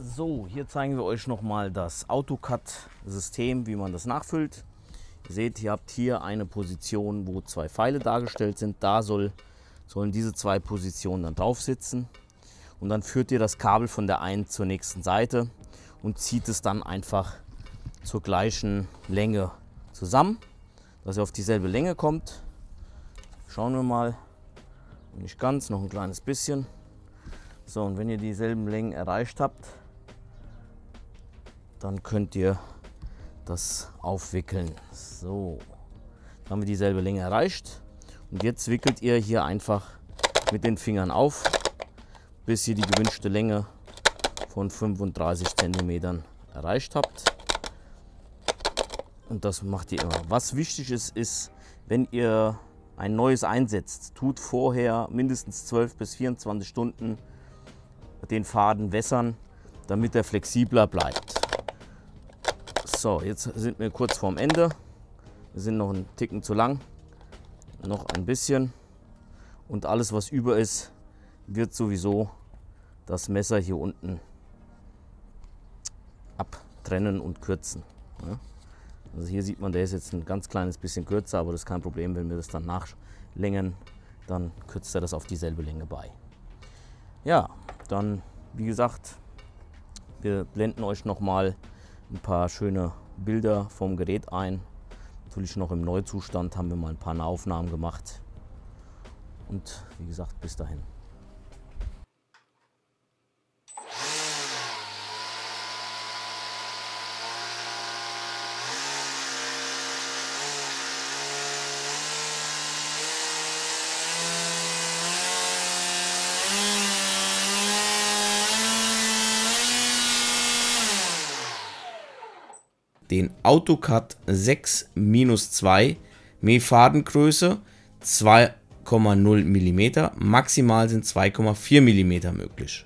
So, hier zeigen wir euch nochmal das AutoCAD-System, wie man das nachfüllt. Ihr seht, ihr habt hier eine Position, wo zwei Pfeile dargestellt sind. Da sollen diese zwei Positionen dann drauf sitzen. Und dann führt ihr das Kabel von der einen zur nächsten Seite und zieht es dann einfach zur gleichen Länge zusammen, dass ihr auf dieselbe Länge kommt. Schauen wir mal, nicht ganz, noch ein kleines bisschen. So, und wenn ihr dieselben Längen erreicht habt, dann könnt ihr das aufwickeln. So, dann haben wir dieselbe Länge erreicht und jetzt wickelt ihr hier einfach mit den Fingern auf, bis ihr die gewünschte Länge von 35 cm erreicht habt. Und das macht ihr immer. Was wichtig ist, ist, wenn ihr ein neues einsetzt, tut vorher mindestens 12 bis 24 Stunden den Faden wässern, damit er flexibler bleibt. So, jetzt sind wir kurz vorm Ende. Wir sind noch einen Ticken zu lang. Noch ein bisschen. Und alles, was über ist, wird sowieso das Messer hier unten abtrennen und kürzen. Also hier sieht man, der ist jetzt ein ganz kleines bisschen kürzer, aber das ist kein Problem, wenn wir das dann nachlängen, dann kürzt er das auf dieselbe Länge bei. Ja, dann wie gesagt, wir blenden euch noch mal ein paar schöne Bilder vom Gerät ein. Natürlich noch im Neuzustand haben wir mal ein paar Nahaufnahmen gemacht. Und wie gesagt, bis dahin. Den AutoCAD 6-2 Fadengröße 2,0 mm, maximal sind 2,4 mm möglich.